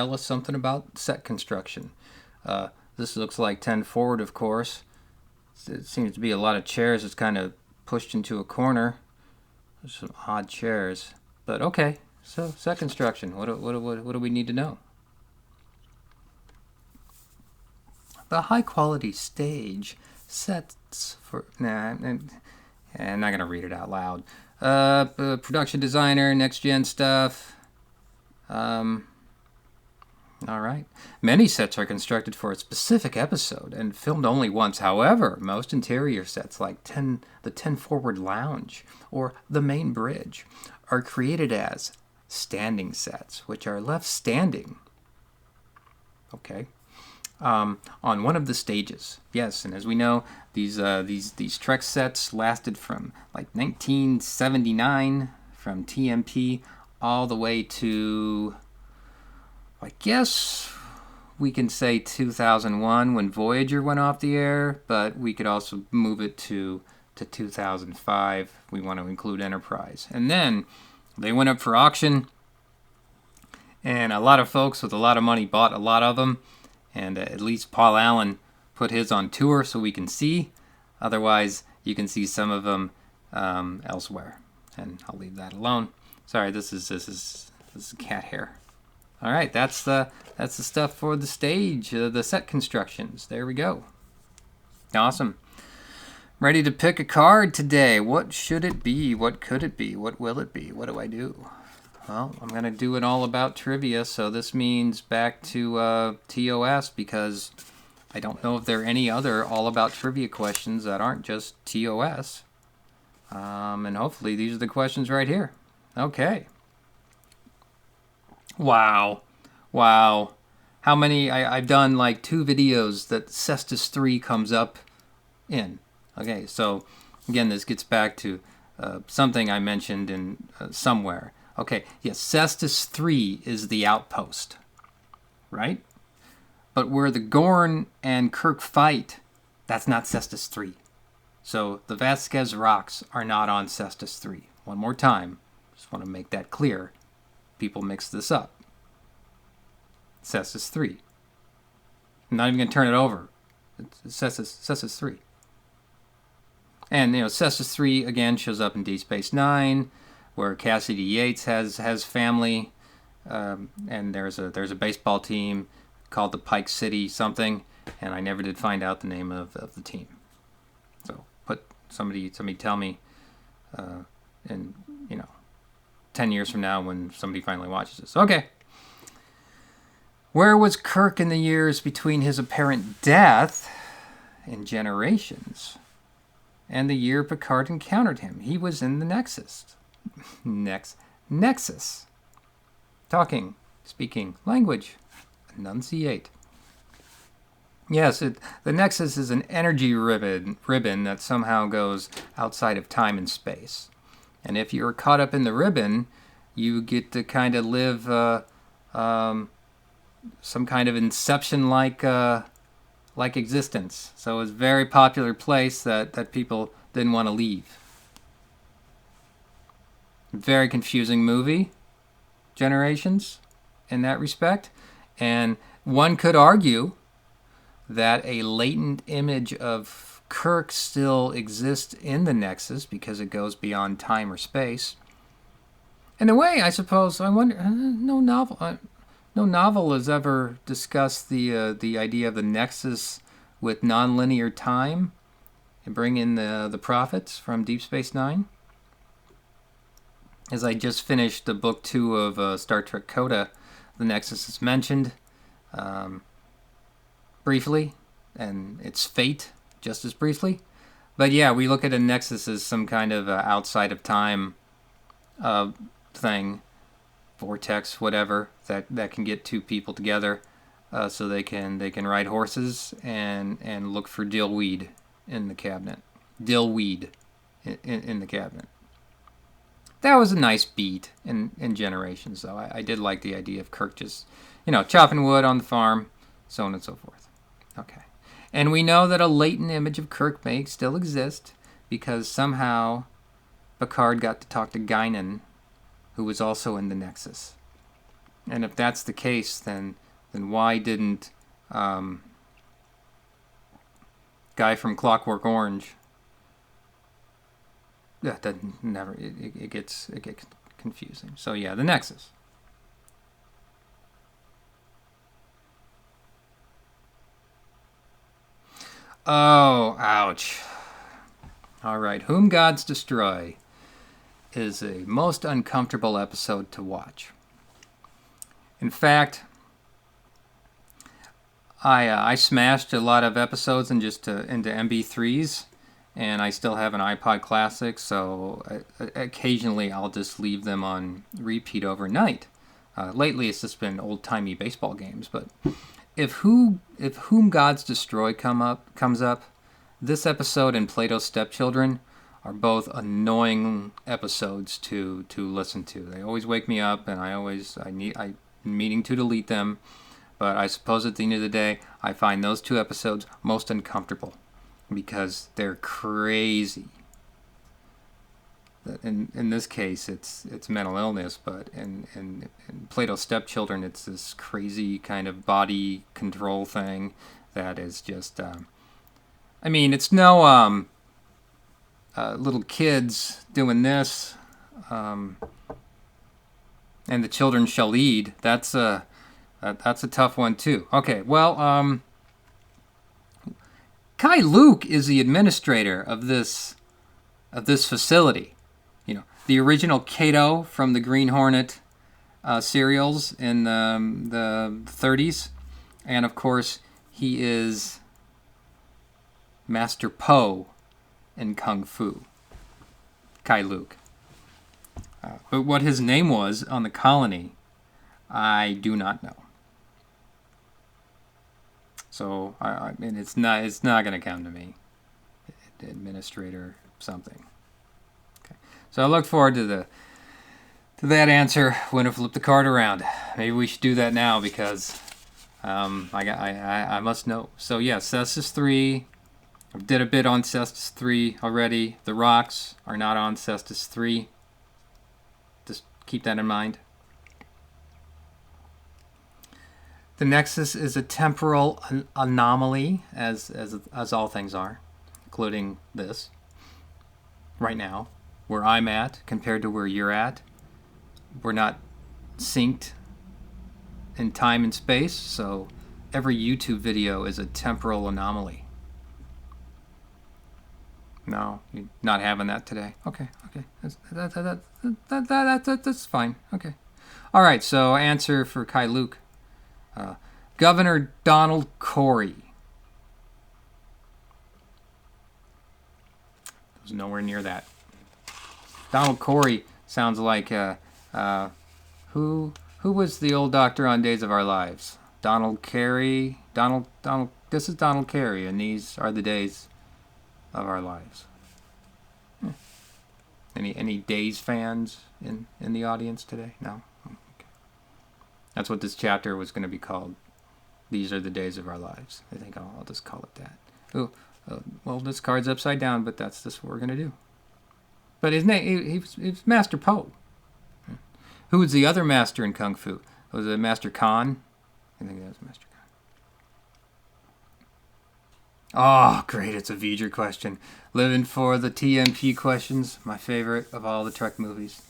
tell us something about set construction. This looks like 10 forward, of course. It seems to be a lot of chairs. It's kind of pushed into a corner. There's some odd chairs. But okay, so set construction. What do we need to know? The high quality stage sets for... I'm not going to read it out loud. Production designer, next gen stuff. Alright. Many sets are constructed for a specific episode and filmed only once. However, most interior sets, like the 10 Forward Lounge or the main bridge, are created as standing sets, which are left standing. Okay. On one of the stages. Yes, and as we know, these Trek sets lasted from like 1979 from TMP all the way to, I guess we can say 2001 when Voyager went off the air, but we could also move it to 2005. We want to include Enterprise. And then they went up for auction, and a lot of folks with a lot of money bought a lot of them, and at least Paul Allen put his on tour so we can see. Otherwise, you can see some of them elsewhere, and I'll leave that alone. Sorry, this is cat hair. All right, that's the stuff for the stage, the set constructions. There we go. Awesome. Ready to pick a card today. What should it be? What could it be? What will it be? What do I do? Well, I'm going to do it all about trivia, so this means back to TOS, because I don't know if there are any other all about trivia questions that aren't just TOS. And hopefully these are the questions right here. Okay. Wow. How many? I've done like 2 videos that Cestus 3 comes up in. Okay, so again, this gets back to something I mentioned in somewhere. Okay, yes, Cestus 3 is the outpost, right? But where the Gorn and Kirk fight, that's not Cestus 3. So the Vasquez rocks are not on Cestus 3. One more time, just want to make that clear. People mix this up. Cestus 3. I'm not even going to turn it over. It's Cestus 3. And, Cestus 3, again, shows up in Deep Space Nine, where Cassidy Yates has family, and there's a baseball team called the Pike City something, and I never did find out the name of the team. So, somebody tell me, in 10 years from now when somebody finally watches this. Okay. Where was Kirk in the years between his apparent death in Generations and the year Picard encountered him? He was in the Nexus. Nexus. Talking, speaking, language. Enunciate. Yes, the Nexus is an energy ribbon that somehow goes outside of time and space. And if you're caught up in the ribbon, you get to kind of live some kind of Inception-like existence. So it's a very popular place that people didn't want to leave. Very confusing movie, Generations, in that respect. And one could argue that a latent image of Kirk still exists in the Nexus because it goes beyond time or space. In a way, I suppose, I wonder, no novel has ever discussed the idea of the Nexus with nonlinear time and bring in the prophets from Deep Space Nine. As I just finished the book 2 of Star Trek Coda, the Nexus is mentioned briefly, and its fate just as briefly. But yeah, we look at a Nexus as some kind of outside of time thing, vortex, whatever, that can get 2 people together so they can ride horses and look for dillweed in the cabinet. Dillweed in the cabinet. That was a nice beat in Generations, though. I did like the idea of Kirk just, chopping wood on the farm, so on and so forth. Okay. And we know that a latent image of Kirk may still exist because somehow Picard got to talk to Guinan, who was also in the Nexus. And if that's the case, then why didn't guy from Clockwork Orange? Yeah, that never. It gets confusing. So yeah, the Nexus. Oh, ouch. All right, Whom Gods Destroy is a most uncomfortable episode to watch. In fact, I smashed a lot of episodes into MB3s, and I still have an iPod Classic, so occasionally I'll just leave them on repeat overnight. Lately, it's just been old-timey baseball games, but if Whom Gods Destroy comes up, this episode and Plato's Stepchildren are both annoying episodes to listen to. They always wake me up, and I'm meaning to delete them. But I suppose at the end of the day, I find those two episodes most uncomfortable because they're crazy. In this case, it's mental illness, but in Plato's Stepchildren, it's this crazy kind of body control thing that is just. It's no little kids doing this, and the children shall lead. That's a tough one too. Okay, well, Kye Luke is the administrator of this facility. The original Kato from the Green Hornet serials in the 30s, and of course he is Master Po in Kung Fu. Kye Luke. But what his name was on the colony, I do not know. So it's not going to come to me. Administrator something. Okay. So I look forward to that answer when I flip the card around. Maybe we should do that now because I must know. So yeah, Cestus 3. I did a bit on Cestus 3 already. The rocks are not on Cestus 3. Just keep that in mind. The Nexus is a temporal anomaly, as all things are, including this. Right now, where I'm at compared to where you're at, we're not synced in time and space, so every YouTube video is a temporal anomaly. No, you're not having that today. Okay. That's fine. Okay. All right, so answer for Kye Luke. Governor Donald Carey. Was nowhere near that. Donald Carey sounds like who was the old doctor on Days of Our Lives? Donald Carey. Donald. This is Donald Carey, and these are the days of our lives. Any Days fans in the audience today? No. Okay. That's what this chapter was going to be called. These are the days of our lives. I think I'll just call it that. Oh, well, this card's upside down, but that's just what we're going to do. But his name, he was Master Po. Who was the other master in Kung Fu? Was it Master Khan? I think that was Master Khan. Oh, great, it's a V'ger question. Living for the TMP questions, my favorite of all the Trek movies.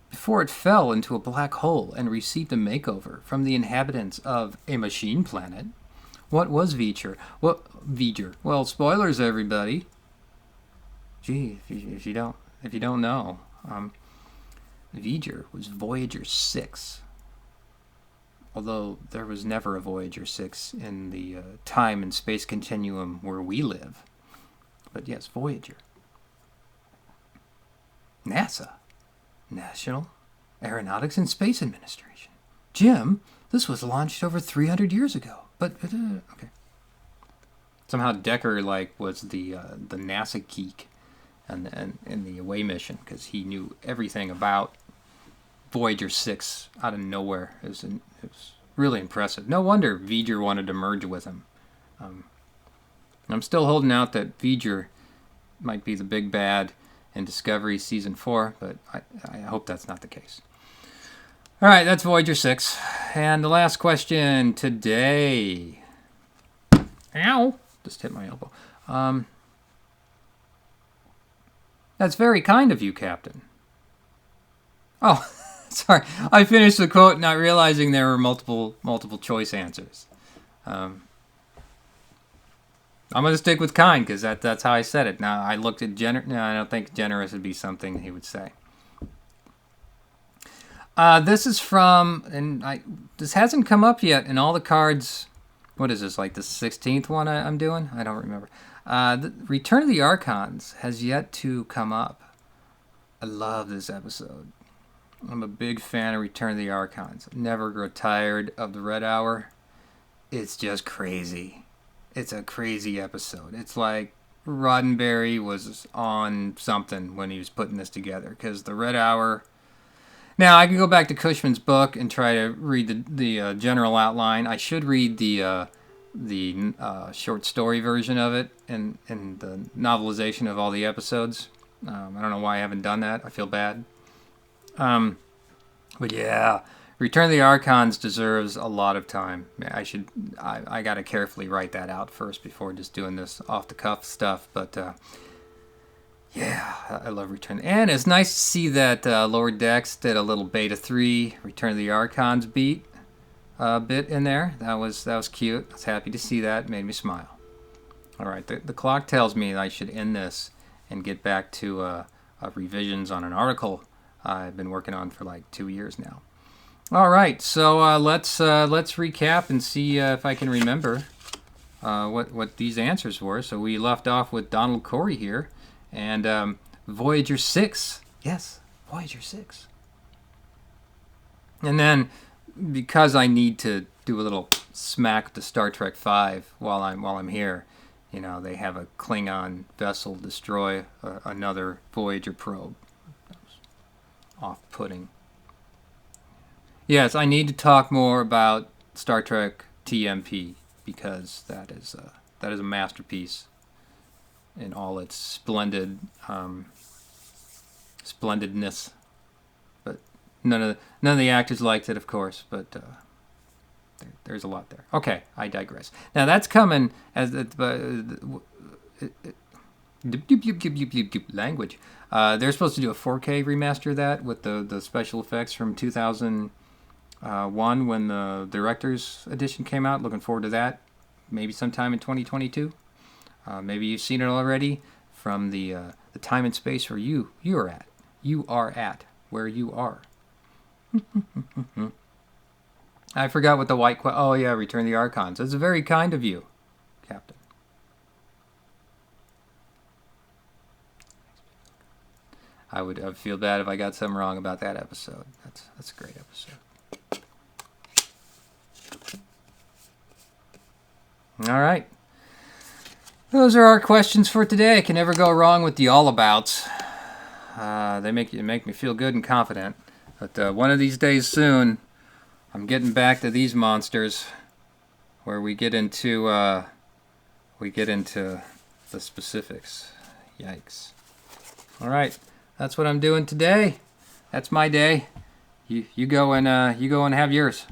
Before it fell into a black hole and received a makeover from the inhabitants of a machine planet, what was V'ger? V'ger. Well, spoilers, everybody. Gee, if you don't know, V'ger was Voyager 6. Although there was never a Voyager 6 in the time and space continuum where we live. But yes, Voyager. NASA. National Aeronautics and Space Administration. Jim, this was launched over 300 years ago. But, okay. Somehow Decker, was the NASA geek and the away mission, because he knew everything about Voyager 6 out of nowhere. It was really impressive. No wonder V'ger wanted to merge with him. I'm still holding out that V'ger might be the big bad, in Discovery Season 4, but I hope that's not the case. All right, that's Voyager 6. And the last question today. Ow! Just hit my elbow. That's very kind of you, Captain. Oh, sorry. I finished the quote not realizing there were multiple choice answers. I'm going to stick with kind because that's how I said it. Now, I looked at generous. No, I don't think generous would be something he would say. This is from, and this hasn't come up yet in all the cards. What is this, like the 16th one I'm doing? I don't remember. The Return of the Archons has yet to come up. I love this episode. I'm a big fan of Return of the Archons. Never grow tired of the Red Hour. It's just crazy. It's a crazy episode. It's like Roddenberry was on something when he was putting this together, because the Red Hour... Now, I can go back to Cushman's book and try to read the general outline. I should read the short story version of it and the novelization of all the episodes. I don't know why I haven't done that. I feel bad. But yeah, Return of the Archons deserves a lot of time. I got to carefully write that out first before just doing this off-the-cuff stuff. But yeah, I love Return. And it's nice to see that Lower Decks did a little Beta 3 Return of the Archons bit in there. That was cute. I was happy to see that. It made me smile. All right, the clock tells me I should end this and get back to revisions on an article I've been working on for like 2 years now. All right, so let's recap and see if I can remember what these answers were. So we left off with Donald Corey here. And Voyager 6. Yes, Voyager 6. And then, because I need to do a little smack to Star Trek 5 while I'm here, you know, they have a Klingon vessel destroy another Voyager probe. That was off-putting. Yes, I need to talk more about Star Trek TMP, because that is a masterpiece in all its splendidness. But none of the actors liked it, of course, but there's a lot there. Okay, I digress. Now that's coming as language. They're supposed to do a 4K remaster of that with the special effects from 2001 when the director's edition came out. Looking forward to that. Maybe sometime in 2022. Maybe you've seen it already from the time and space where you are at. You are at where you are. I forgot what the white... Oh, yeah, Return of the Archons. That's very kind of you, Captain. I would feel bad if I got something wrong about that episode. That's a great episode. All right. Those are our questions for today. I can never go wrong with the all-abouts. They make me feel good and confident. But one of these days soon, I'm getting back to these monsters, where we get into the specifics. Yikes! All right, that's what I'm doing today. That's my day. You go and have yours.